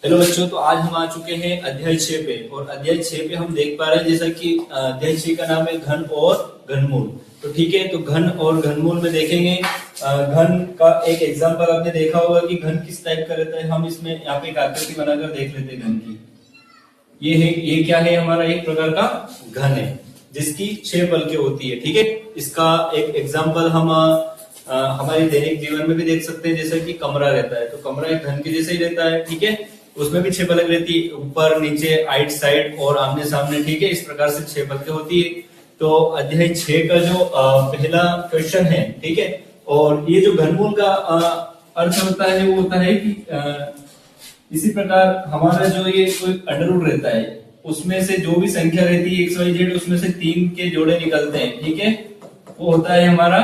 Hello बच्चों, तो आज हम आ चुके हैं अध्याय 6 पे। और अध्याय 6 पे हम देख पा रहे हैं जैसा कि अध्याय 6 का नाम है घन और घनमूल। तो ठीक है, तो घन और घनमूल में देखेंगे। घन का एक एग्जांपल आपने देखा होगा कि घन किस टाइप का रहता है। हम इसमें यहाँ पे एक आकृति बनाकर देख लेते हैं घन की। ये क्या है, हमारा एक प्रकार का घन है जिसकी 6 पलकें होती है। ठीक है, इसका एक एग्जाम्पल हम हमारे दैनिक जीवन में भी देख सकते हैं। जैसा कि कमरा रहता है, तो कमरा एक घन के जैसे ही रहता है। ठीक है, उसमें भी 6 पलक रहती है, ऊपर नीचे आइट साइड और आमने सामने। ठीक है, इस प्रकार से 6 पलकें होती है। तो अध्याय 6 का जो पहला क्वेश्चन है, ठीक है, और ये जो घनमूल का अर्थ होता है वो होता है कि इसी प्रकार हमारा जो ये कोई अंडर रूट रहता है उसमें से जो भी संख्या रहती है XYZ, उसमें से 3 के जोड़े निकलते हैं। ठीक है, वो होता है हमारा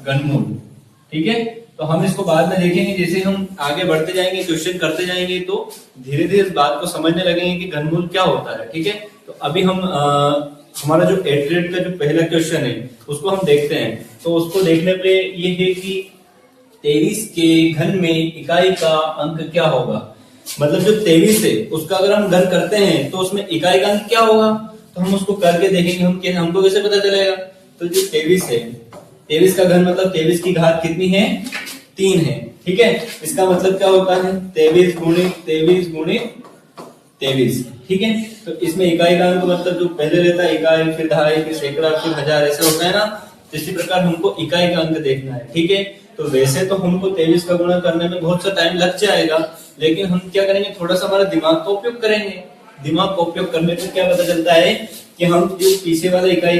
घनमूल। ठीक है, तो हम इसको बाद में देखेंगे। जैसे हम आगे बढ़ते जाएंगे, क्वेश्चन करते जाएंगे, तो धीरे धीरे इस बात को समझने लगेंगे कि घनमूल क्या होता है। ठीक है, तो अभी हम हमारा जो एट्रिएट का जो पहला क्वेश्चन है उसको हम देखते हैं। तो उसको देखने पे ये है कि 23 के घन में इकाई का अंक क्या होगा। मतलब जो 23 है उसका अगर हम घन करते हैं तो उसमें इकाई का अंक क्या होगा। तो हम उसको करके देखेंगे। हमको कैसे पता चलेगा। तो जो 23 है, 23 का घन मतलब 23 की घात कितनी है, 3 है। ठीक है, इसका मतलब क्या होता है, 23 गुणित 23 गुणित 23। ठीक है, तो इसमें इकाई का अंक मतलब जो पहले रहता है इकाई, फिर दहाई, फिर सैकड़ा, फिर हजार, ऐसे होता है ना। तो इसी प्रकार हमको इकाई का अंक देखना है। ठीक है, तो वैसे तो हमको 23 का गुणा करने में बहुत सा टाइम लग जाएगा, लेकिन हम क्या करेंगे, थोड़ा सा हमारा दिमाग का उपयोग करेंगे। दिमाग का उपयोग करने से क्या पता चलता है कि हम जो पीछे वाले इकाई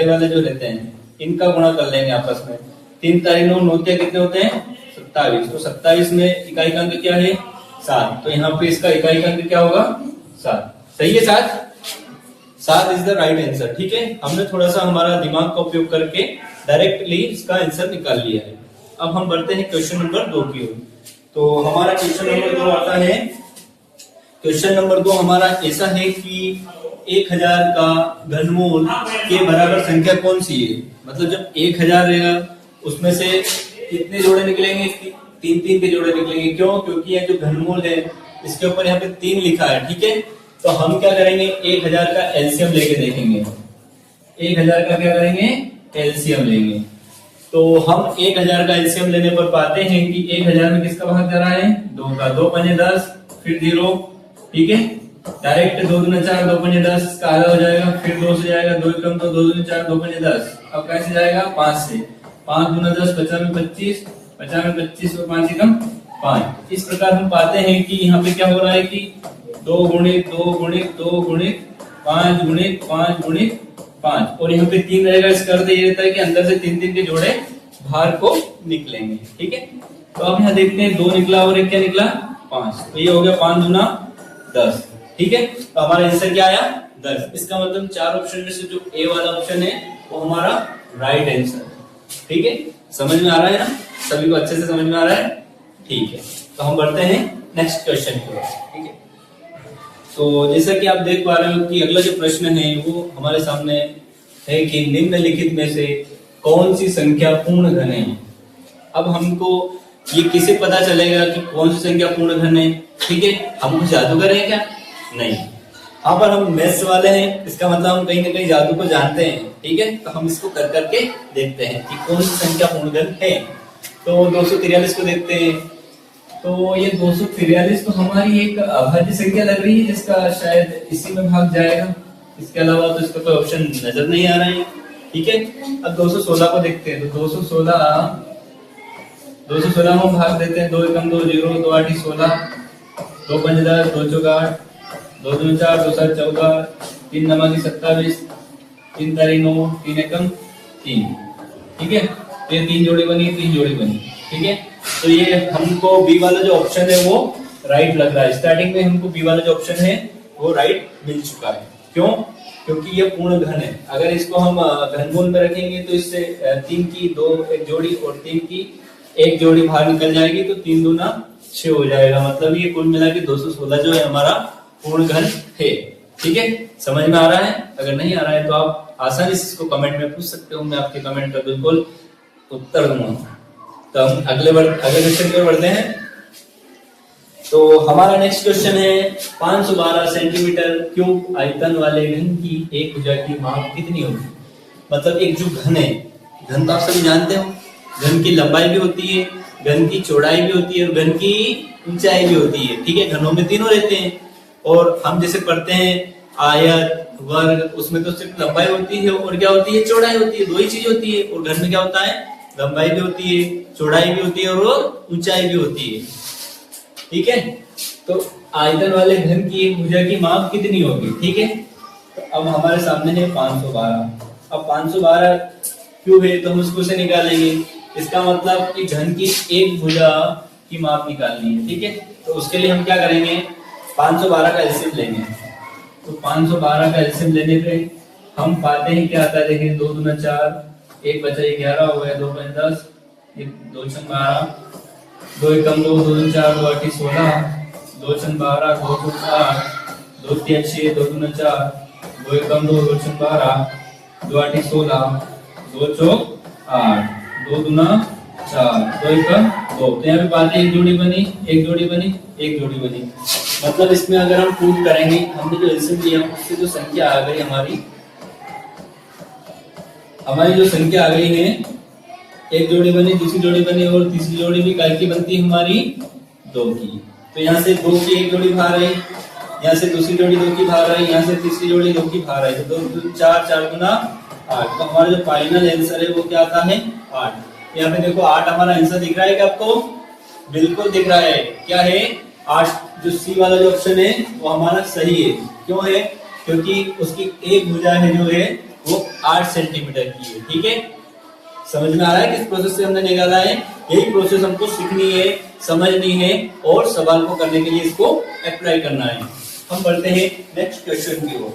वाले जो रहते हैं इनका गुणा कर लेंगे आपस में। 3 तारीख 9 नोतिया कितने होते हैं, 27। तो 27 में इकाई का अंक क्या है, 7। तो यहाँ पे इसका इकाई का अंक क्या होगा, 7। सही है, 7 इज द राइट आंसर। ठीक है, हमने थोड़ा सा हमारा दिमाग का उपयोग करके डायरेक्टली इसका आंसर निकाल लिया है। अब हम बढ़ते हैं क्वेश्चन नंबर 2 की ओर। तो हमारा क्वेश्चन नंबर 2 आता है। क्वेश्चन नंबर 2 हमारा ऐसा है कि 1000 का घनमूल के बराबर संख्या कौन सी है। मतलब जब 1000 रहेगा उसमें से कितने जोड़े निकलेंगे, 3 के जोड़े निकलेंगे। क्यों, क्योंकि ये जो घनमूल है इसके ऊपर यहाँ पे 3 लिखा है। ठीक है, तो हम क्या करेंगे, 1000 का एलसीएम लेके देखेंगे। 1000 का क्या करेंगे, एलसीएम लेंगे। तो हम 1000 का एलसीएम लेने पर पाते हैं कि 1000 में किसका भाग जा रहा है, 2 का। 2 पंजे 10, फिर 0। ठीक है, डायरेक्ट 2 दूना 4, 2 पंजे 10 का आधा हो जाएगा, फिर 2 से जाएगा, 2 कम तो 2 दूना 4, 2 पंजे 10। अब कैसे जाएगा, 5 से। 5 दूना 10, 50 में 25, 50 में 25 और 5 कम 5। इस प्रकार हम पाते हैं कि यहाँ पे क्या हो रहा है कि 2 गुणित 2 गुणित 2 गुणित 5 गुणित 5 गुणित 5। और यहाँ पे 3 रहेगा। इसका अर्थ ये रहता है कि अंदर से 3 के जोड़े बाहर को निकलेंगे। ठीक है, तो अब यहाँ देखते हैं 2 निकला और एक क्या निकला, 5। तो ये हो गया 5 दूना 10। ठीक है, तो हमारा आंसर क्या आया, 10। इसका मतलब 4 ऑप्शन में से जो ए वाला ऑप्शन है वो हमारा राइट आंसर है। ठीक है, समझ में आ रहा है ना, सभी को अच्छे से समझ में आ रहा है। ठीक है, तो हम बढ़ते हैं नेक्स्ट क्वेश्चन की ओर। ठीक है, तो जैसा कि आप देख पा रहे हो कि अगला जो प्रश्न है वो हमारे सामने है कि निम्नलिखित में से कौन सी संख्या पूर्ण घन है। अब हमको ये किसे पता चलेगा कि कौन सी संख्या पूर्ण घन है। ठीक है, हम कुछ जादूगर हैं क्या, नहीं। हाँ, पर हम मैथ्स वाले हैं, इसका मतलब हम कहीं ना कहीं जादू को जानते हैं। ठीक है, तो हम इसको कर करके देखते हैं कि कौन सी संख्या पूर्ण घन है। तो 243 को देखते हैं। तो ये 243 तो हमारी एक अभाज्य संख्या लग रही है जिसका शायद इसी में भाग जाएगा। इसके अलावा तो इसका कोई ऑप्शन नजर नहीं आ रहा है। ठीक है, अब 216 को देखते हैं। तो 216 में भाग देते हैं। 2 एकम 2 0, 2 8 16, 2 पंजे 10, 2 चौका 8, 2 दूनी 4, 2 7 14, 3 नवासी 27, 3 तारीख 9, 3 एकम 3। ठीक है, तो ये 3 जोड़ी बनी, 3 जोड़ी बनी। ठीक है, तो ये हमको बी वाला जो ऑप्शन है वो राइट लग रहा है। स्टार्टिंग में हमको बी वाला जो ऑप्शन है वो राइट मिल चुका है। क्यों, क्योंकि ये पूर्ण घन है। अगर इसको हम घनमूल में रखेंगे तो इससे 3 की 2 एक जोड़ी और 3 की एक जोड़ी बाहर निकल जाएगी, तो 3 दूना 6 हो जाएगा। मतलब ये कुल मिला के 216 जो है हमारा पूर्ण घन है। ठीक है, समझ में आ रहा है। अगर नहीं आ रहा है तो आप आसानी से इसको कमेंट में पूछ सकते हो, मैं आपके कमेंट का बिल्कुल उत्तर दूंगा। तो हम अगले क्वेश्चन की ओर बढ़ते हैं। तो हमारा नेक्स्ट क्वेश्चन है 512 सेंटीमीटर क्यूब आयतन वाले घन की एक भुजा की माप कितनी होगी। मतलब एक जो घन है, घन तो आप सभी जानते हो, घन की लंबाई भी होती है, घन की चौड़ाई भी होती है और घन की ऊंचाई भी होती है। ठीक है, घनों में तीनों रहते हैं। और हम जैसे पढ़ते हैं आयत, वर्ग, उसमें तो सिर्फ लंबाई होती है और क्या होती है, चौड़ाई होती है। दो ही चीज होती है। और घन में क्या होता है, लंबाई भी होती है, चौड़ाई भी होती है और ऊंचाई भी होती है। ठीक है, तो आयतन वाले घन की एक भुजा की माप कितनी होगी। ठीक है, तो अब हमारे सामने है 512। अब 512 क्यूब है तो हम उसको से निकालेंगे। इसका मतलब कि घन की एक भुजा की माप निकालनी है। ठीक है, तो उसके लिए हम क्या करेंगे, 512 का एलसीएम लेंगे। तो 512 का एलसीएम लेने पे हम पाते हैं क्या आता है, देखिए 2 दूना 4, 1 बचा 11 हो गया, 2 5 10, 2 6 12, 2 एकम 2, 2 दूना 4, 2 8 16, 2 6 12, 2 2 8, 2 3 6, 2 दूना 4, 2 एकम 2, 2 6 12, 2 8 16, 2 4 8, 2 दूना 4, 2 एकम 2। तो यहाँ पे पाते हैं एक जोड़ी बनी, एक जोड़ी बनी, एक जोड़ी बनी। मतलब इसमें अगर हम प्रूव करेंगे, हमने जो एलसीएम लिया उससे जो संख्या आ गई हमारी जो संख्या आ गई है, एक जोड़ी बनी, दूसरी जोड़ी बनी और तीसरी जोड़ी भी काय की बनती है हमारी 2 की। तो यहाँ से 2 की एक जोड़ी बाहर आई, यहाँ से दूसरी जोड़ी 2 की बाहर आई, यहाँ से तीसरी जोड़ी 2 की बाहर आई। तो 2 4 4 गुना 8। तो हमारा जो फाइनल आंसर है वो क्या आता है, 8। यहाँ पे देखो 8 हमारा आंसर दिख रहा है क्या आपको, बिल्कुल दिख रहा है। क्या है, 8। जो सी वाला जो ऑप्शन है वो हमारा सही है। क्यों है, क्योंकि उसकी एक भुजा है जो है वो 8 सेंटीमीटर की है। ठीक है, समझ में आ रहा है किस प्रोसेस से हमने निकाला है। यही प्रोसेस हमको सीखनी है, समझनी है और सवाल को करने के लिए इसको अप्लाई करना है। हम बढ़ते हैं नेक्स्ट क्वेश्चन की ओर।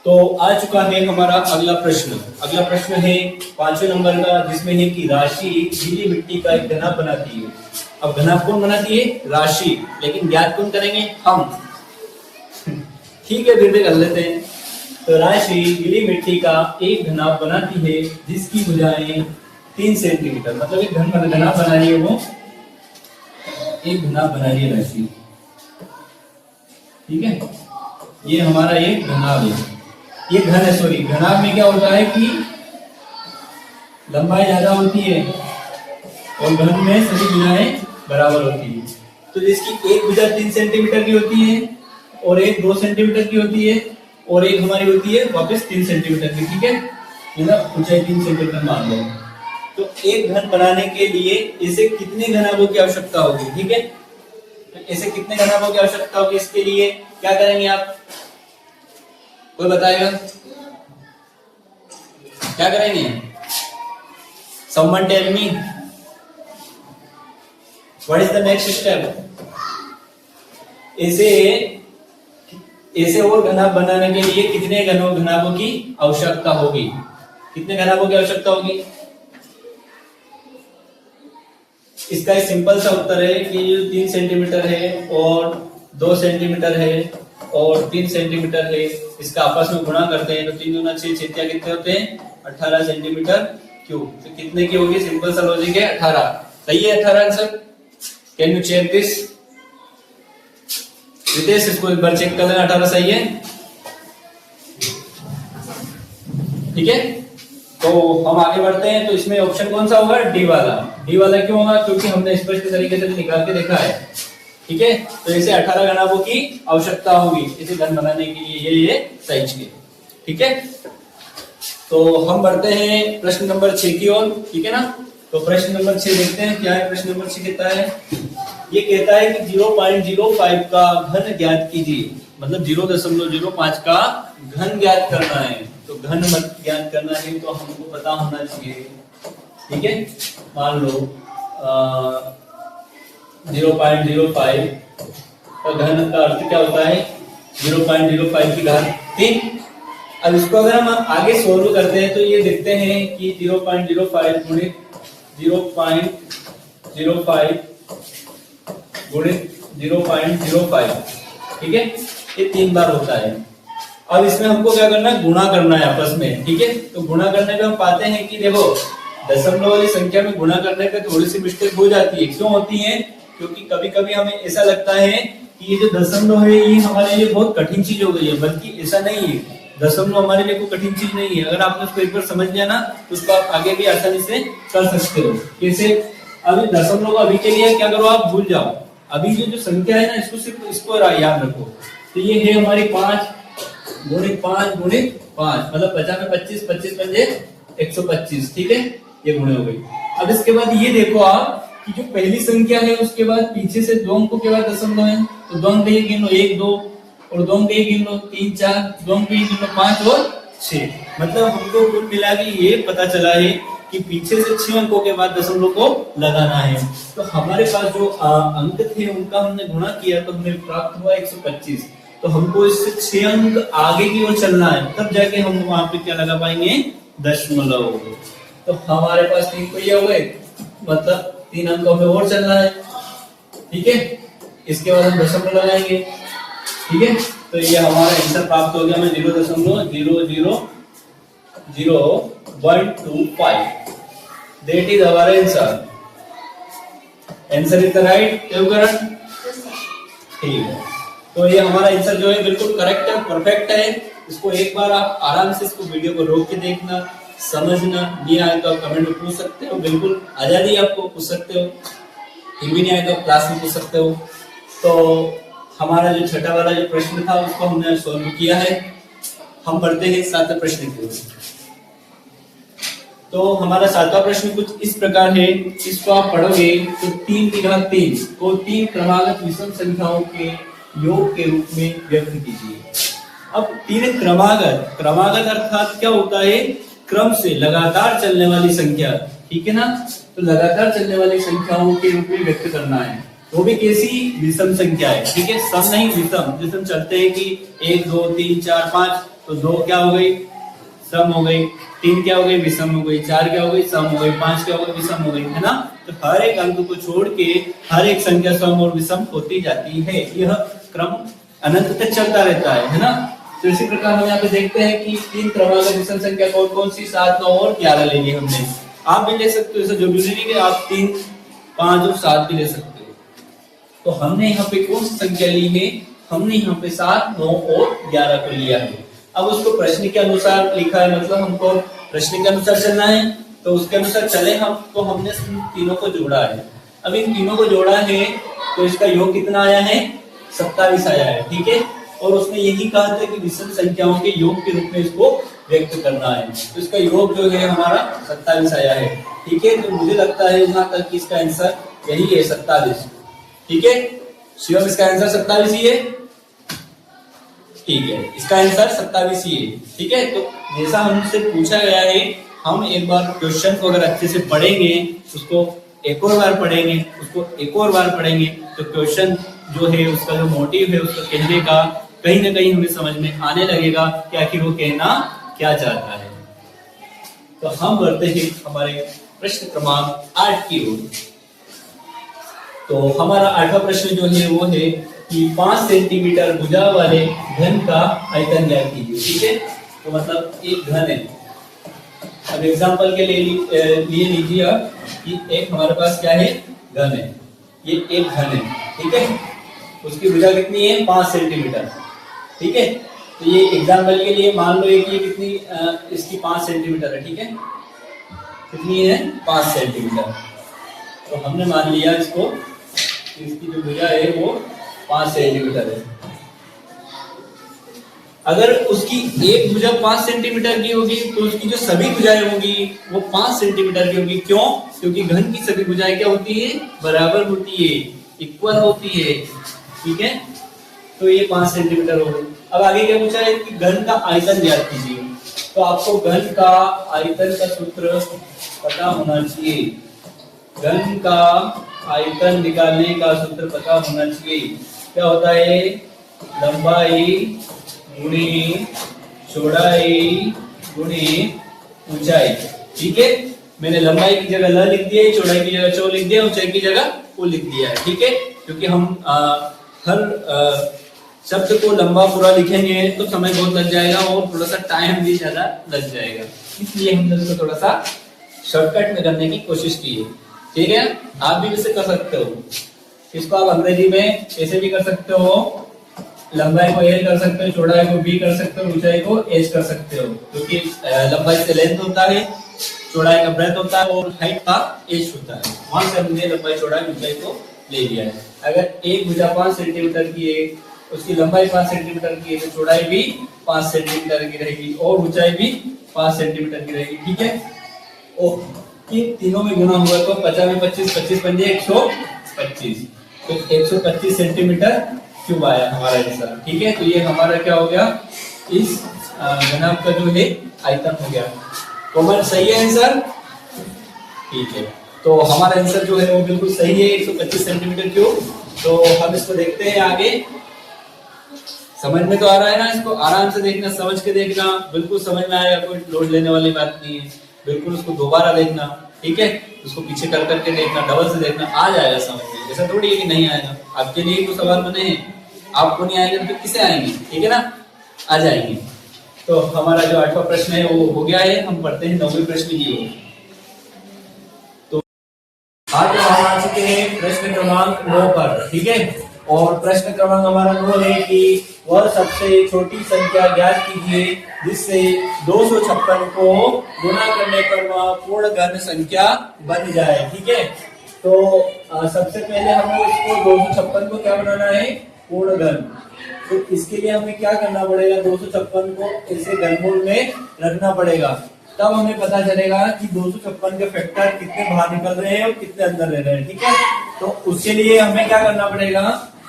तो आ चुका है हमारा अगला प्रश्न। अगला प्रश्न है 5वें नंबर का, जिसमें है कि राशि गीली मिट्टी का एक घनाभ बनाती है। अब घनाभ कौन बनाती है, राशि, लेकिन ज्ञात कौन करेंगे, हम। ठीक है, फिर भी कर लेते हैं। तो राशि गीली मिट्टी का एक घनाभ बनाती है जिसकी भुजाएं 3 सेंटीमीटर। मतलब एक घनाभ बना रही है, वो एक घनाभ बना रही है राशि। ठीक है, ये हमारा एक घनाभ है, ये घन है। सॉरी, घनाभ में क्या होता है कि लंबाई ज्यादा होती है और घन में सभी भुजाएं बराबर होती है। तो जिसकी एक भुजा 3 सेंटीमीटर की होती है और एक 2 सेंटीमीटर की होती है और एक हमारी होती है वापस 3 सेंटीमीटर की। ठीक है, ऊंचाई 3 सेंटीमीटर मान लो। तो एक घन बनाने के लिए इसे कितने घनाभों की आवश्यकता होगी। ठीक है, तो इसे कितने घनाभों की आवश्यकता होगी, इसके लिए क्या करेंगे आप, कोई बताएगा क्या करेंगे, someone tell me what is the next step. इसे और घनाभ बनाने के लिए कितने घनाभों की आवश्यकता होगी, कितने घनाभों की आवश्यकता होगी। इसका एक सिंपल सा उत्तर है कि 3 सेंटीमीटर है और 2 सेंटीमीटर है और 3 सेंटीमीटर है, इसका आपस में गुणा करते हैं तो 3 दूना 6, 6 कितने होते हैं 18 सेंटीमीटर क्यूब। तो कितने की होगी, सिंपल सा लॉजिक है 18। सही है 18 answer. Can you check this Ritesh, इसको एक बार चेक कर लेना, 18 सही है। ठीक है, तो हम आगे बढ़ते हैं। तो इसमें ऑप्शन कौन सा होगा, डी वाला। डी वाला क्यों होगा, क्योंकि हमने स्पष्ट तरीके से निकाल के देखा है। ठीक है, तो इसे 18 घनाभों की आवश्यकता होगी इसे घन बनाने के लिए, ये साइज के। ठीक है, तो हम बढ़ते हैं प्रश्न नंबर 6 की ओर। ठीक है ना, तो प्रश्न नंबर 6 देखते हैं क्या है। प्रश्न नंबर 6 कहता है, ये कहता है कि 0.05 का घन ज्ञात कीजिए। मतलब 0.05 का घन ज्ञात करना है। तो घन मत ज्ञात करना है तो हमको पता होना चाहिए। ठीक है, मान लो 0.05 का घन का अर्थ क्या होता है, 0.05 की घात 3। अब इसको अगर हम आगे सोल्व करते हैं तो ये देखते हैं कि 0.05 गुणित 0.05 गुणित 0.05, ठीक है, ये 3 बार होता है। अब इसमें हमको क्या करना है, गुणा करना है आपस में। ठीक है, तो गुणा करने पे हम पाते हैं कि देखो दशमलव वाली संख्या में गुणा करने पे थोड़ी सी मिस्टेक हो जाती है। क्यों होती है, क्योंकि कभी कभी हमें ऐसा लगता है कि ये जो दशमलव है ये हमारे लिए बहुत कठिन चीज हो गई है, बल्कि ऐसा नहीं है। दशमलव हमारे लिए कोई कठिन चीज नहीं है। अगर आपने उसको एक बार समझ लिया ना तो उसको आप आगे भी आसानी से कर सकते हो। कैसे? अभी दशमलव अभी के लिए क्या करो, आप भूल जाओ। अभी जो संख्या है ना, इसको सिर्फ इसको याद रखो। तो ये है हमारी 5 गुणे 5 गुणे 5, मतलब 50 में 25, 25 पंजे 125, ठीक है, ये गुणे हो गई। अब इसके बाद ये देखो आप कि जो पहली संख्या है उसके बाद पीछे से 2 अंकों के बाद दशमलव है, तो 2 अंक गिन लो, 1 2, और 2 अंक गिन लो 3 4, 2 अंक गिन लो 5 और 6। मतलब हमको कुल मिला के ये पता चला है कि पीछे से 6 अंकों के बाद दशमलव को लगाना है। तो हमारे पास जो अंक थे उनका हमने गुणा किया तो हमें प्राप्त हुआ 125। तो हमको इससे 6 अंक आगे की ओर चलना है, तब जाके हम वहां पे क्या लगा पाएंगे, दशमलव। तो हमारे पास 3 पहिए हो गए, मतलब 3 अंक हमें और चलना है, ठीक है। इसके बाद हम दशमलव लगाएंगे, ठीक है। तो ये हमारा आंसर प्राप्त हो गया हमें 0.0000125। That is our answer. Answer is the right करण, ठीक है। तो ये हमारा आंसर जो है बिल्कुल करेक्ट है, परफेक्ट है। इसको एक बार आप आराम से इसको वीडियो को रोक के देखना, समझना। नहीं आए तो आप कमेंट में पूछ सकते हो, बिल्कुल आजादी आपको पूछ सकते हो। फिर भी नहीं आए तो आप क्लास में पूछ सकते हो। तो हमारा जो छठा वाला जो प्रश्न था उसको हमने सॉल्व किया है। हम बढ़ते हैं 7वें प्रश्न की ओर। तो हमारा 7वां प्रश्न कुछ इस प्रकार है, इसको आप पढ़ोगे तो 3 × 3 को 3 क्रमागत विषम संख्याओं के योग के रूप में व्यक्त कीजिए। अब 3 क्रमागत अर्थात क्या होता है, क्रम से लगातार चलने वाली संख्या, ठीक है ना। तो लगातार चलने वाली संख्याओं के रूप में व्यक्त करना है, वो भी कैसी, विषम संख्या है, ठीक है। सम नहीं, विषम। जैसे हम चलते हैं कि 1 2 3 4 5, तो 2 क्या हो गई, सम हो गई, 3 क्या हो गई, विषम हो गई, 4 क्या हो गई, सम हो गई, 5 क्या हो गई, विषम हो गई, है ना। तो हर एक अंक को छोड़ के हर एक संख्या सम और विषम होती जाती है। यह क्रम अनंत तक चलता रहता है ना। तो इसी प्रकार हम यहाँ पे देखते हैं कि 3 क्रमागत विषम संख्या कौन कौन सी, 7 9 और 11 लेंगे हमने। आप भी ले सकते हो, ऐसा जरूरी नहीं कि आप 3 5 और 7 भी ले सकते हो। तो हमने यहाँ पे कौन सी संख्या ली है, हमने यहाँ पे 7 9 और 11 को लिया है। अब उसको प्रश्न के अनुसार लिखा है, मतलब हमको प्रश्न के अनुसार चलना है। तो उसके अनुसार चले हम, तो हमने तीनों को जोड़ा है। अब इन तीनों को जोड़ा है तो इसका योग कितना आया है, 27 आया है, ठीक है। और उसने यही कहा था कि विषम संख्याओं के योग के रूप में इसको व्यक्त करना है। तो इसका योग जो है हमारा 27 आया है, ठीक है। तो मुझे लगता है यहाँ तक कि इसका आंसर यही है, 27, ठीक है। शिवम, इसका आंसर 27 ही है, ठीक है। इसका आंसर 27 ही है, ठीक है। तो जैसा हमसे पूछा गया है, हम एक बार क्वेश्चन को अगर अच्छे से पढ़ेंगे, उसको एक और बार पढ़ेंगे, उसको एक और बार पढ़ेंगे, तो क्वेश्चन जो है उसका जो मोटिव है उसका कहने का कहीं ना कहीं हमें समझ में आने लगेगा कि आखिर वो कहना क्या चाहता है। तो हम बढ़ते हैं हमारे प्रश्न क्रमांक 8 की ओर। तो हमारा 8वां प्रश्न जो है वो है कि 5 सेंटीमीटर भुजा वाले घन का आयतन ज्ञात कीजिए, ठीक है। तो मतलब एक घन है। अब एग्जांपल के लिए लीजिए आप कि एक हमारे पास क्या है, घन है। ये एक घन है, ठीक है। उसकी भुजा कितनी है, 5 सेंटीमीटर, ठीक है। तो ये एग्जांपल के लिए मान लो कि ये कितनी इसकी 5 सेंटीमीटर है, ठीक है। कितनी है, 5 सेंटीमीटर। तो हमने मान लिया इसको, इसकी जो भुजा है वो 5 सेंटीमीटर है। अगर उसकी एक भुजा 5 सेंटीमीटर की होगी तो उसकी जो सभी भुजाएं होंगी वो 5 सेंटीमीटर की होगी। क्यों? क्योंकि घन की सभी भुजाएं क्या होती है, बराबर होती है, इक्वल होती है, ठीक है। तो ये 5 सेंटीमीटर हो गई। अब आगे क्या पूछा है कि घन का आयतन ज्ञात कीजिए। तो आपको घन का आयतन का सूत्र पता होना चाहिए। घन का आयतन निकालने का सूत्र पता होना चाहिए। क्या होता है, लंबाई गुणे चौड़ाई गुणे ऊंचाई, ठीक है। मैंने लंबाई की जगह ल लिख दिया है, चौड़ाई की जगह चौ लिख दिया, ऊंचाई की जगह उ लिख दिया है, ठीक है। क्योंकि हम हर शब्द को लंबा पूरा लिखेंगे तो समय बहुत लग जाएगा और थोड़ा सा टाइम भी ज्यादा लग जाएगा, इसलिए हमने इसको थोड़ा सा शॉर्टकट में करने की कोशिश की है, ठीक है। आप भी इसे कर सकते हो। इसको आप अंग्रेजी में ऐसे भी कर सकते हो, लंबाई को एल कर सकते हो, चौड़ाई को बी कर सकते हो, ऊंचाई को एच कर सकते हो, क्योंकि लंबाई से लेंथ होता है, चौड़ाई का ब्रेथ होता है और हाइट का एच होता है। वहां से हमने लंबाई चौड़ाई ऊंचाई को ले लिया है। अगर एक भुजा 5 सेंटीमीटर की है, उसकी लंबाई 5 सेंटीमीटर की है, तो चौड़ाई भी 5 सेंटीमीटर की रहेगी और ऊंचाई भी 5 सेंटीमीटर की रहेगी। ठीक है, और इन तीनों में गुना हुआ तो 50 में 25, 25 बन जाए 125, तो 125 सेंटीमीटर क्यूब आया हमारा आंसर। ठीक है, तो ये हमारा क्या हो गया, इस घनाभ का जो है आयतन हो गया। कमेंट सही है आंसर? ठीक है, तो हमारा आंसर जो है वो बिल्कुल सही है, 125 सेंटीमीटर क्यूब। तो हम इसको देखते हैं आगे। समझ में तो आ रहा है ना? इसको आराम से देखना, समझ के देखना, बिल्कुल समझ में आएगा, कोई लोड लेने वाली बात नहीं है। बिल्कुल उसको दोबारा देखना, ठीक है, उसको पीछे कर करके देखना, डबल से देखना, आ जाएगा समझ में। ऐसा थोड़ी है कि नहीं आएगा, आपके लिए तो सवाल बने हैं, आपको नहीं आएंगे तो किसे आएंगे? ठीक है ना, आ जाएंगे। तो हमारा जो 8वां प्रश्न है वो हो गया है। हम पढ़ते हैं 9वें प्रश्न की ओर। तो आज हम आ चुके हैं प्रश्न क्रमांक 9 पर। ठीक है, और प्रश्न क्रमांक हमारा 9 है कि वह सबसे छोटी संख्या ज्ञात कीजिए जिससे 256 को गुणा करने पर वह पूर्ण घन संख्या बन जाए। ठीक है, तो सबसे पहले हमें इसको 256 को क्या बनाना है, पूर्ण घन। तो इसके लिए हमें क्या करना पड़ेगा, 256 को ऐसे घनमूल में रखना पड़ेगा, तब हमें पता चलेगा कि 256 के फैक्टर कितने बाहर निकल रहे हैं और कितने अंदर रह रहे हैं। ठीक है, तो उसके लिए हमें क्या करना पड़ेगा,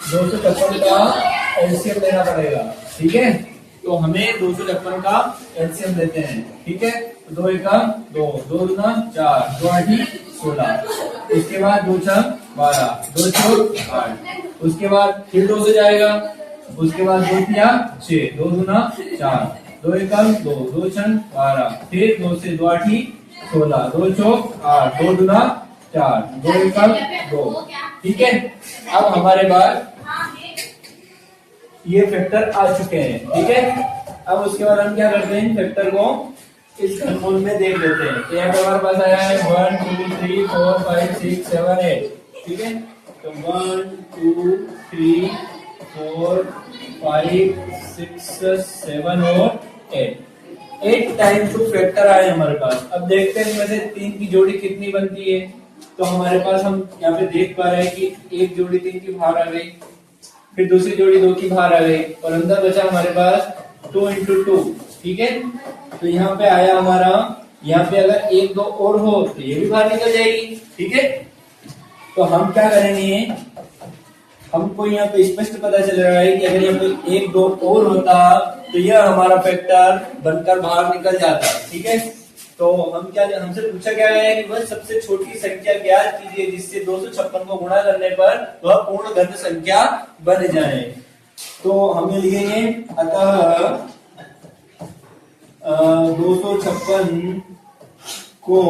256 का एलसीएम लेना पड़ेगा। ठीक है, तो हमें 256 का एलसीएम लेते हैं। ठीक है, 2 1 2, 2 2 4, 2 8 16, इसके बाद 2 6 12, 2 4 8, उसके बाद फिर 2 से जाएगा, उसके बाद 2 3 6, 2 2 4, 2 1 2, 2 6 12, फिर 2 से 2 8 16, 2 4 8, 2 2 4, 2 1 2। ठीक है, अब हमारे पास ये फैक्टर आ चुके हैं। ठीक है, अब उसके बाद हम क्या करते हैं, फैक्टर को इस घनमूल में देख लेते हैं। तो यहाँ पे हमारे पास आया है 1 2 3 4 5 6 7 8। ठीक है, तो 1 2 3 4 5 6 7 और 8 टाइम्स टू फैक्टर आए हमारे पास। अब देखते हैं इनमें से 3 की जोड़ी कितनी बनती है। तो हमारे पास हम यहाँ पे देख पा रहे हैं कि एक जोड़ी 3 की बाहर आ गई, फिर दूसरी जोड़ी 2 की बाहर आ गई, और अंदर बचा हमारे पास 2 into 2। ठीक है, तो यहाँ पे आया हमारा, यहाँ पे अगर 1 2 और हो तो ये भी बाहर निकल जाएगी। ठीक है, तो हम क्या करेंगे, हमको यहाँ पे स्पष्ट पता चल रहा है कि अगर यहाँ पे 1 2 और होता तो यह हमारा फैक्टर बनकर बाहर निकल जाता। ठीक है, तो हम क्या, हमसे पूछा गया है कि वह सबसे छोटी संख्या ज्ञात कीजिए जिससे 256 को गुणा करने पर वह पूर्ण घन संख्या बन जाए। तो हम ये लिखेंगे, अतः 256 को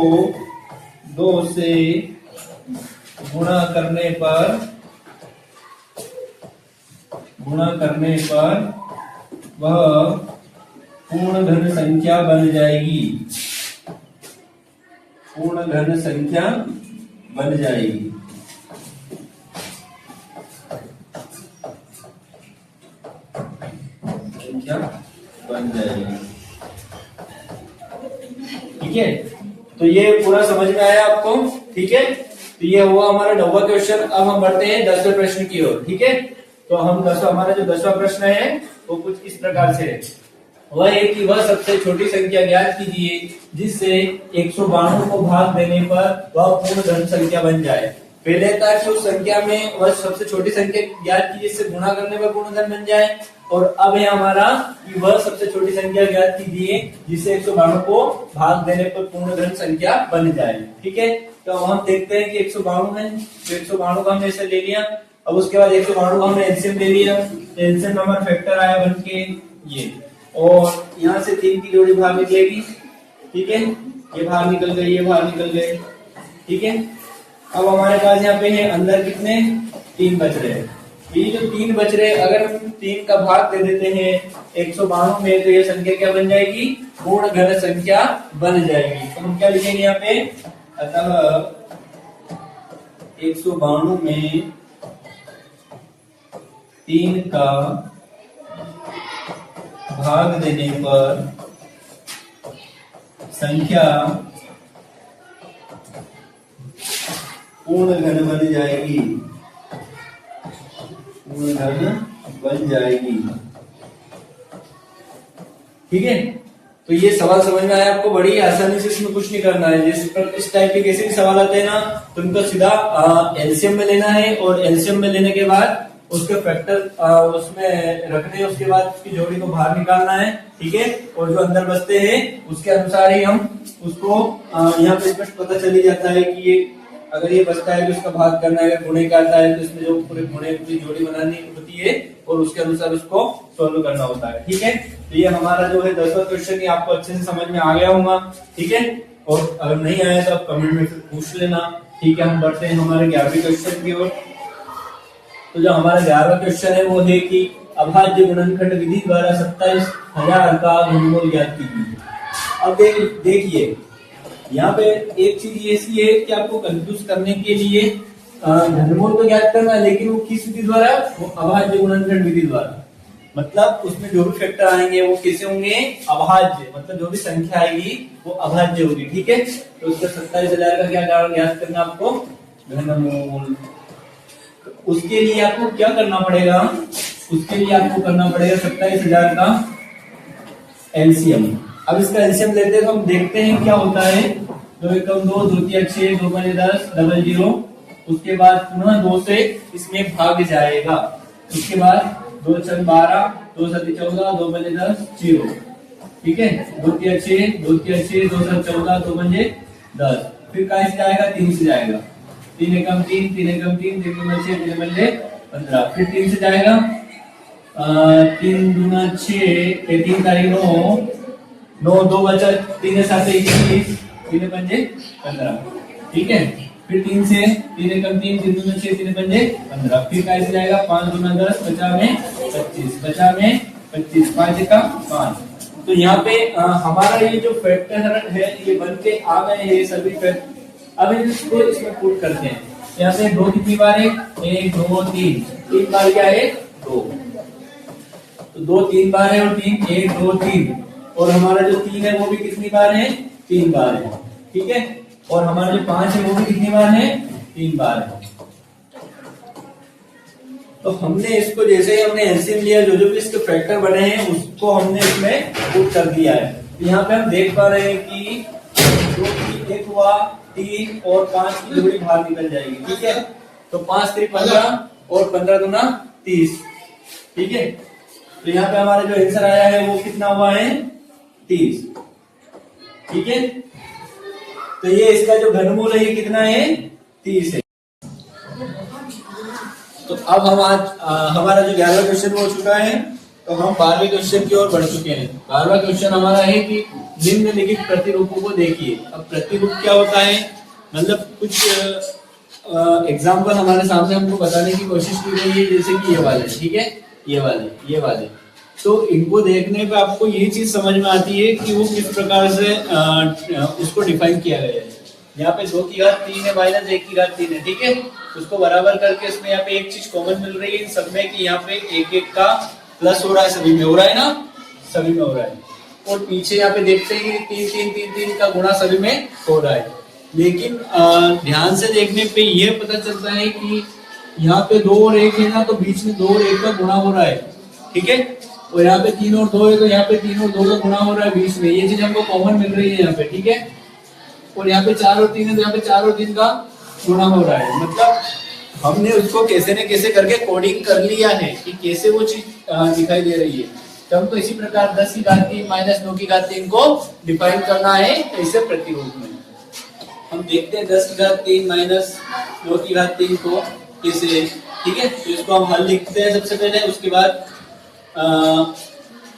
2 से गुणा करने पर वह पूर्ण घन संख्या बन जाएगी, पूर्ण घन संख्या बन जाएगी। संख्या बन जाएगी। ठीक है, तो ये पूरा समझ में आया आपको? ठीक है, तो ये हुआ हमारा 9वां क्वेश्चन। अब हम बढ़ते हैं 10वें प्रश्न की ओर। ठीक है, तो हम हमारा जो 10वां प्रश्न है वो कुछ इस प्रकार से है। वह है कि वह सबसे छोटी संख्या ज्ञात कीजिए जिससे 192 को भाग देने पर वह पूर्ण धन संख्या बन जाए। पहले था कि उस संख्या में वह सबसे छोटी संख्या ज्ञात कीजिए जिससे गुणा करने पर पूर्ण धन बन जाए, और अब है हमारा कि वह सबसे छोटी संख्या ज्ञात कीजिए जिससे 192 को भाग देने पर पूर्ण धन संख्या बन जाए। ठीक है, तो हम देखते हैं कि 192 है, तो 192 का हमने ऐसे ले लिया। अब उसके बाद 192 का हमने एलसीएम ले लिया, एलसीएम में हमारा फैक्टर आया बन के ये, और यहाँ से 3 की जोड़ी बाहर निकलेगी। ठीक है, ये बाहर निकल गई, ये बाहर निकल गए। ठीक है, अब हमारे पास यहाँ पे है अंदर कितने, 3 बच रहे हैं। ये जो 3 बच रहे, अगर हम 3 का भाग दे देते हैं 192 में, तो ये संख्या क्या बन जाएगी, पूर्ण घन संख्या बन जाएगी। तो हम क्या लिखेंगे यहाँ पे, अतः 192 में 3 का भाग देने पर संख्या पूर्ण घन बन जाएगी, पूर्ण घन बन जाएगी। ठीक है, तो ये सवाल समझ में आया आपको? बड़ी आसानी से, इसमें कुछ नहीं करना है। इस टाइप के कैसे भी सवाल आते हैं ना, तो उनको सीधा एलसीएम में लेना है, और एलसीएम में लेने के बाद उसके फैक्टर उसमें रखने हैं, उसके बाद उसकी जोड़ी को बाहर निकालना है। ठीक है, और जो अंदर बचते हैं उसके अनुसार ही हम उसको यहाँ पे स्पष्ट पता चल ही जाता है कि ये अगर ये बचता है तो इसका भाग करना है, अगर गुणे का आता है तो इसमें जो पूरे गुणे की जोड़ी बनानी होती है और उसके अनुसार उसको सोल्व करना होता है। ठीक है, तो ये हमारा जो है 10वां क्वेश्चन, ये आपको अच्छे से समझ में आ गया होगा। ठीक है, और अगर नहीं आया तो आप कमेंट में फिर पूछ लेना। ठीक है, हम बढ़ते हैं हमारे 11वें क्वेश्चन की ओर। तो जो हमारा 11वां क्वेश्चन है वो है कि अभाज्य गुणनखंड विधि द्वारा 27,000 का घनमूल ज्ञात कीजिए। अब देखिए यहाँ पे एक चीज ऐसी है कि आपको कंफ्यूज करने के लिए घनमूल तो ज्ञात करना है, लेकिन वो किस विधि द्वारा? वो अभाज्य गुणनखंड विधि द्वारा। मतलब उसमें जो भी फैक्टर आएंगे वो कैसे होंगे? अभाज्य, मतलब जो भी संख्या आएगी वो अभाज्य होगी। ठीक है, तो उसका 27,000 का क्या ज्ञात करना आपको? घनमूल। उसके लिए आपको क्या करना पड़ेगा? उसके लिए आपको करना पड़ेगा 27,000 का एलसीएम। अब इसका एलसीएम लेते हैं तो हम देखते हैं क्या होता है। 2 एकम 2, 2 तिया 6, 2 पंजे 10, डबल 0। उसके बाद पुनः 2 से इसमें भाग जाएगा। उसके बाद 2 छक 12, 2 सती 14, 2 पंजे 10, 0। ठीक है, 2 तिया 6, 2 तिया 6, 2 सत 14, 2 पंजे 10। फिर कहाँ से जाएगा? 3 से जाएगा। 3 एकम 3, 3 एकम 3, 3 दूना 6, 3 पंजे 15। फिर 3 से जाएगा 3 दूना 6, 3 तारीख 9, 2 बचा, 3 7 21, 3 पंजे 15। ठीक है, फिर 3 से 3 एकम 3, 3 दूना 6, 3 पंजे 15। फिर कैसे जाएगा? 5 दूना 10, 50 में 25, 50 में 25, 5 एकम 5। तो यहाँ पे हमारा ये जो फैक्टर है ये बन के आ गए हैं सभी फैक्टर। अब इसको इसमें पुट करते हैं। यहाँ पे 2 कितनी बार है? 1 2 3, 3 बार क्या है? 2। तो 2 3 बार है, और 3 1 2 3, और हमारा जो 3 है वो भी कितनी बार है? 3 बार है। ठीक है, और हमारा जो 5 है वो भी कितनी बार है? 3 बार है। तो हमने इसको जैसे ही हमने एलसीएम लिया, जो जो भी इसके फैक्टर बने हैं उसको हमने इसमें पुट कर दिया है। तो यहाँ पे हम देख पा रहे हैं कि 2 की 1 हुआ, 3 और 5 की जोड़ी बाहर निकल जाएगी। ठीक है, तो 5 3 15 और 15 दूना 30। ठीक है, तो यहाँ पे हमारा जो आंसर आया है वो कितना हुआ है? 30। ठीक है, तो ये इसका जो घनमूल है ये कितना है? 30 है। तो अब हम आज हमारा जो 11वां क्वेश्चन हो चुका है, तो हम 12वें क्वेश्चन की ओर बढ़ चुके हैं। 12वां क्वेश्चन हमारा है कि निम्नलिखित प्रतिरूपों को देखिए। अब प्रतिरूप क्या होता है? मतलब कुछ एग्जाम्पल हमारे सामने हमको बताने की कोशिश की गई है, जैसे कि ये वाले। ठीक है, ये वाले। तो इनको देखने पे आपको ये चीज समझ में आती है कि वो किस प्रकार से उसको डिफाइन किया गया है। यहाँ पे 2 की घात 3 है, माइनस 1 की घात 3 है। ठीक है, उसको बराबर करके इसमें यहाँ पे एक चीज कॉमन मिल रही है इन सब में, कि यहाँ पे 1 का प्लस हो रहा है, सभी में हो रहा है ना, सभी में हो रहा है। और पीछे यहाँ पे देखते हैं कि 3 का गुणा सभी में हो रहा है। लेकिन ध्यान से देखने पे ये पता चलता है कि यहाँ पे 2 और 1 है ना, तो बीच में 2 और 1 का गुणा हो रहा है। ठीक है, और यहाँ पे 3 और 2 है, तो यहाँ पे 3 और 2 का गुणा हो रहा है बीच में। ये चीज हमको कॉमन मिल रही है यहाँ पे। ठीक है, और यहाँ पे 4 और 3 है, तो यहाँ पे 4 और 3 का गुणा हो रहा है। मतलब हमने उसको कैसे न कैसे करके कोडिंग कर लिया है कि कैसे वो चीज दिखाई दे रही है। तो हमको इसी प्रकार 10 की घात 3 माइनस 9 की घात 3 को डिफाइन करना है ऐसे प्रतिरूप में। हम देखते हैं 10 की घात 3 माइनस 9 की घात 3 को कैसे। ठीक है, तो इसको हम हल लिखते हैं सबसे पहले। उसके बाद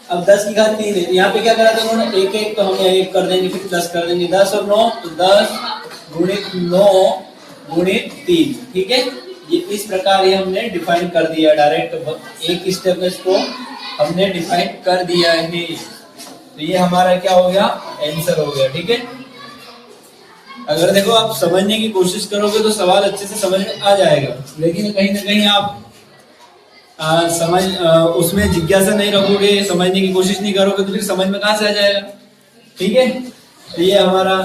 अब 10 की घात 3 है, यहाँ पे क्या करा था उन्होंने? 1 1, तो हम 1 कर देंगे, फिर प्लस कर देंगे। 10 और 9, तो 10 गुणित 9 गुणित 3। ठीक है, ये इस प्रकार ये हमने डिफाइन कर दिया डायरेक्ट, एक स्टेप में इसको हमने डिफाइन कर दिया है। तो ये हमारा क्या हो गया? आंसर हो गया। ठीक है, अगर देखो आप समझने की कोशिश करोगे तो सवाल अच्छे से समझ में आ जाएगा, लेकिन कहीं ना कहीं आप उसमें जिज्ञासा नहीं रखोगे, समझने की कोशिश नहीं करोगे तो फिर समझ में कहाँ से आ जाएगा। ठीक है, तो ये हमारा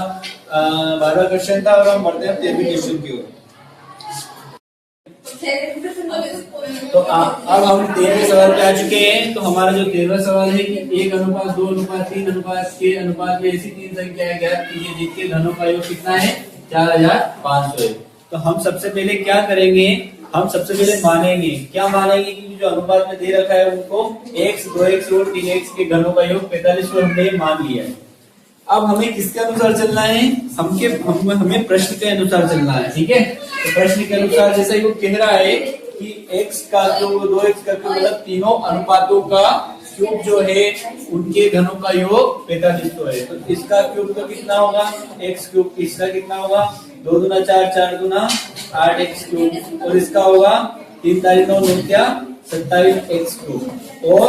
12वां क्वेश्चन था और हम बढ़ते हैं 13वीं क्वेश्चन की ओर। तो अब हम 13वें सवाल पे आ चुके हैं। तो हमारा जो 13वां सवाल है कि 1:2:3:3 अनुपात में ऐसी तीन संख्याएं ज्ञात कीजिए जिनके घनों का योग कितना है 4500 है। तो हम सबसे पहले क्या करेंगे, हम सबसे पहले मानेंगे, क्या मानेंगे कि जो अनुपात में दे रखा है उनको x 2x और 3x के घनों का योग 4500 हमने मान लिया है। अब हमें किसके अनुसार चलना है, हमें प्रश्न के अनुसार चलना है। ठीक है, तो प्रश्न के अनुसार जैसा वो कह रहा है कि x का क्यूब 2x का क्यूब मतलब तीनों अनुपातों का क्यूब जो है उनके घनों का योग 4500 है। तो इसका क्यूब तो कितना होगा x क्यूब, इसका कितना होगा 2 दूना 4 4 दूना 8x क्यूब और इसका होगा 3 तारीख 9 9 क्या 27x क्यूब और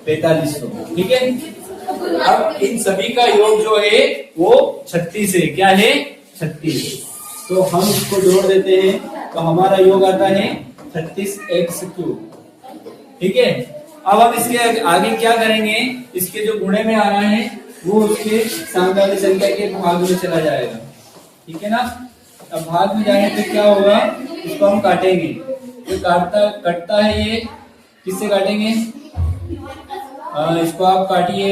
4500। ठीक है, अब इन सभी का योग जो है वो 36 है। क्या है 36। तो हम इसको जोड़ देते हैं तो हमारा योग आता है 36x क्यूब। ठीक है, अब हम इसके आगे क्या करेंगे, इसके जो गुणे में आ रहा है वो उसके सामने वाली संख्या के भाग में चला जाएगा। ठीक है ना, अब भाग में जाने पे क्या होगा, इसको हम काटेंगे। जो कटता है ये किससे काटेंगे, इसको आप काटिए।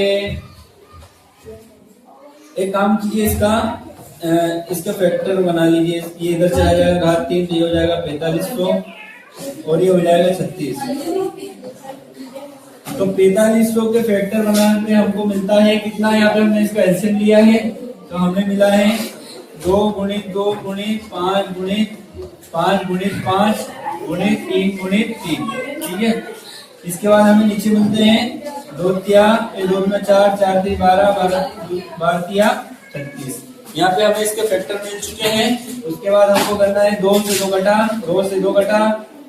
एक काम कीजिए, इसका फैक्टर बना लीजिए। ये इधर चला जाएगा घात 3, ये हो जाएगा 4500 और ये हो जाएगा 36। तो 4500 के फैक्टर बनाने पे हमको मिलता है कितना, यहाँ पे हमने इसका एलसीएम लिया है तो हमें मिला है 2 गुणित 2 गुणित 5 गुणित 5 गुणित 5 गुणित 3 गुणित 3। ठीक है, इसके बाद हमें नीचे मिलते हैं 2 तिया 2 में 4 4 3 12 12 तिया 36। यहाँ पे हमें इसके फैक्टर मिल चुके हैं। उसके बाद हमको करना है 2 से 2 कटा, 2 से 2 कटा,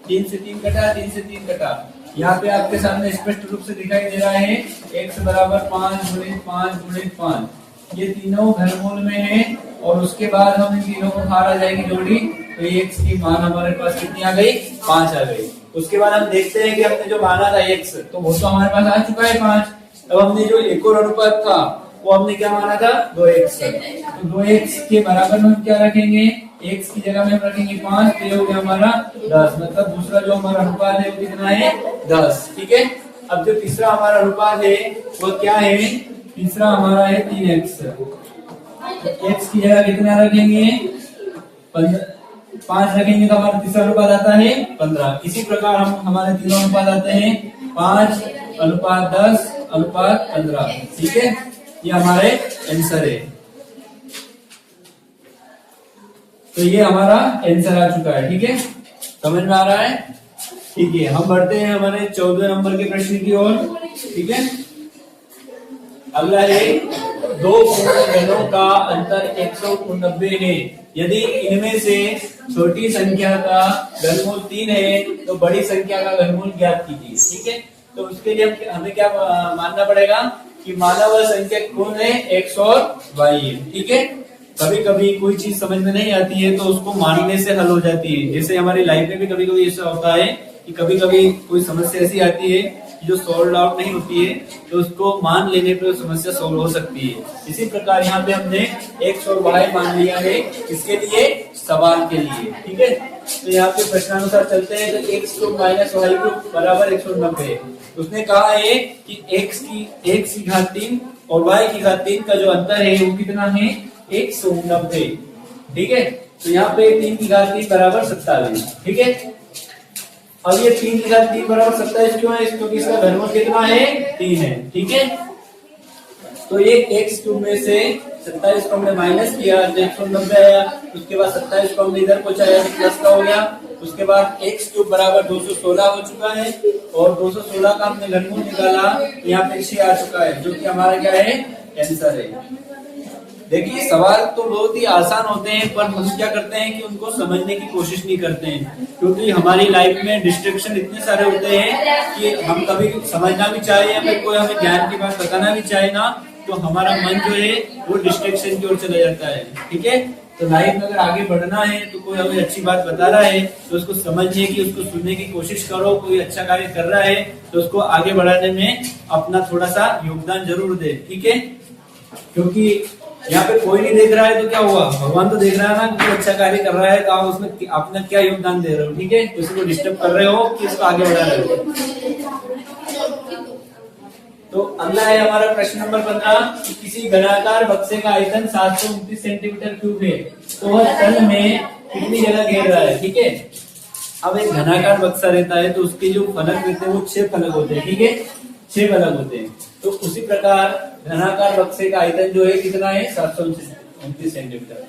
3 से 3 कटा, 3 से 3 कटा। यहाँ पे आपके सामने स्पष्ट रूप से दिखाई दे रहा है x बराबर 5 गुणित 5 गुणित 5। ये तीनों घनमूल में है और उसके बाद हम इन तीनों को बाहर आ जाएगी जोड़ी, तो x की मान हमारे पास कितनी आ गई 5 आ गई। उसके बाद हम देखते हैं कि हमने जो माना था x तो वो तो हमारे पास आ चुका है 5। अब हमने जो एक और अनुपात था वो हमने क्या माना था 2x। तो 2x के बराबर में हम क्या रखेंगे, x की जगह में हम रखेंगे 5, तो ये हो गया हमारा 10। मतलब दूसरा जो हमारा अनुपात है वो कितना है 10। ठीक है, अब जो तीसरा हमारा अनुपात है वो क्या है, तीसरा हमारा है 3x। x की जगह कितना रखेंगे 5 रखेंगे तो हमारा तीसरा अनुपात आता है 15। इसी प्रकार हम हमारे तीनों अनुपात आते हैं 5 अनुपात 10 अनुपात 15। ठीक है, ये हमारे आंसर है। तो ये हमारा आंसर आ चुका है। ठीक है, समझ में आ रहा है। ठीक है, हम बढ़ते हैं हमारे 14 नंबर के प्रश्न की ओर। ठीक है, अगला है 2 पूर्ण घनों का अंतर 189 है। यदि इनमें से छोटी संख्या का घनमूल 3 है तो बड़ी संख्या का घनमूल ज्ञात कीजिए। ठीक है, तो उसके लिए हमें क्या मानना पड़ेगा कि माना हुआ संख्या कौन है x और y है। ठीक है, कभी कभी कोई चीज समझ में नहीं आती है तो उसको मानने से हल हो जाती है। जैसे हमारी लाइफ में भी कभी कभी ऐसा होता है कि कभी कभी कोई समस्या ऐसी आती है जो सॉल्व आउट नहीं होती है तो उसको मान लेने पर समस्या सॉल्व हो सकती है। इसी प्रकार यहाँ पे हमने x और y मान लिया है, इसके लिए सवाल के लिए। ठीक है, तो यहाँ पे प्रश्नानुसार चलते हैं तो x cube minus y cube बराबर 190। उसने कहा है कि x की घात 3 और y की घात 3 का जो अंतर है वो कितना है 190। ठीक है, तो यहाँ पे 3 की घात 3 बराबर 27। ठीक है, अब ये 3 की घात 3 बराबर 27 क्यों है, क्योंकि इसका घनमूल कितना है 3 है। ठीक है, तो ये x क्यूब में से 27 को हमने माइनस किया तो 190 आया। उसके बाद 27 को हमने इधर पहुंचाया तो प्लस का हो गया। उसके बाद x क्यूब बराबर 216 हो चुका है और 216 का हमने घनमूल निकाला तो यहाँ पे 6 आ चुका है जो कि हमारा क्या है आंसर है। देखिए सवाल तो बहुत ही आसान होते हैं पर हम क्या करते हैं कि उनको समझने की कोशिश नहीं करते हैं, क्योंकि हमारी लाइफ में डिस्ट्रैक्शन इतने सारे होते हैं कि हम कभी समझना भी चाहे या फिर कोई हमें ज्ञान की बात बताना भी चाहे ना तो हमारा मन जो है वो डिस्ट्रैक्शन की ओर चला जाता है। ठीक है, तो लाइफ में अगर आगे बढ़ना है तो कोई हमें अच्छी बात बता रहा है तो उसको समझने की, उसको सुनने की कोशिश करो। कोई अच्छा कार्य कर रहा है तो उसको आगे बढ़ाने में अपना थोड़ा सा योगदान जरूर दे, ठीक है। क्योंकि यहाँ पे कोई नहीं देख रहा है तो क्या हुआ, भगवान तो देख रहा है ना, कोई अच्छा कार्य कर रहा है तो आप उसमें अपना क्या योगदान दे रहे हो, ठीक है। किसी को डिस्टर्ब कर रहे हो कि इसको आगे बढ़ा रहे हो। तो अगला है हमारा प्रश्न नंबर 15 कि किसी घनाकार बक्से का आयतन 729 सेंटीमीटर क्यूब है तो वह तल में कितनी जगह घेर रहा है, ठीक है। अब एक घनाकार बक्सा रहता है तो उसके जो फलक रहते हैं वो 6 फलक होते हैं, ठीक है, 6 फलक होते हैं। तो उसी प्रकार घनाकार बक्से का आयतन जो है कितना है, 729 सेंटीमीटर।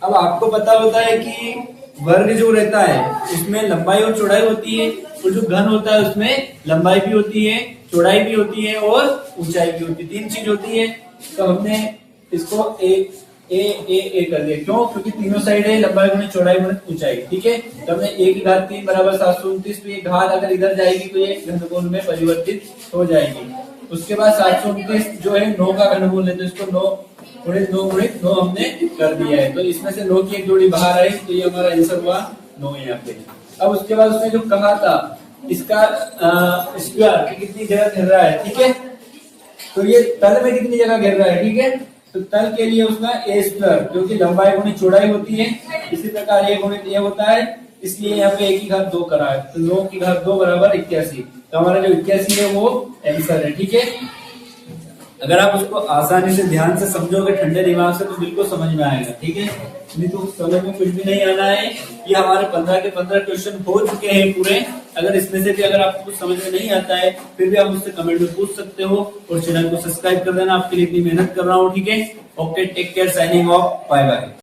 अब आपको पता होता है कि वर्ग जो रहता है उसमें लंबाई और चौड़ाई होती है, और जो घन होता है उसमें लंबाई भी होती है, चौड़ाई भी होती है और ऊंचाई भी होती है, 3 चीज होती है। तो हमने इसको ए कर दिया, क्यों, क्योंकि तीनों साइड है, लंबाई गुणे चौड़ाई गुणे ऊंचाई, ठीक है। तो हमने a की घात 3 बराबर 729, तो ये घात अगर इधर जाएगी तो ये घनमूल में परिवर्तित हो जाएगी। उसके बाद 729 जो है 9 का घनमूल है, तो इसको 9 गुणित 9 गुणित 9 हमने कर दिया है। तो इसमें से 9 की एक जोड़ी बाहर आई तो ये हमारा आंसर हुआ 9 यहाँ पे। अब उसके बाद उसने जो कहा था इसका स्क्वायर की कितनी जगह घेर रहा है, ठीक है। तो ये तल में कितनी जगह घेर रहा है, ठीक है। तो तल के लिए उसका ए स्क्वायर, क्योंकि लंबाई गुणित चौड़ाई होती है, इसी प्रकार ए गुणित ए होता है, इसलिए यहाँ पे 1 की घात 2 करा है। तो 9 की घात 2 बराबर 81। तो हमारा जो 81 है वो आंसर है, ठीक है। अगर आप उसको आसानी से ध्यान से समझोगे ठंडे दिमाग से तो बिल्कुल समझ में आएगा, ठीक है। नहीं तो समझ में कुछ भी नहीं आना है। ये हमारे 15 के 15 क्वेश्चन हो चुके हैं पूरे। अगर इसमें से भी अगर आपको कुछ समझ में नहीं आता है फिर भी आप मुझसे कमेंट में पूछ सकते हो, और चैनल को सब्सक्राइब कर देना, आपके लिए इतनी मेहनत कर रहा हूँ, ठीक है। Okay, take care, signing off, bye bye.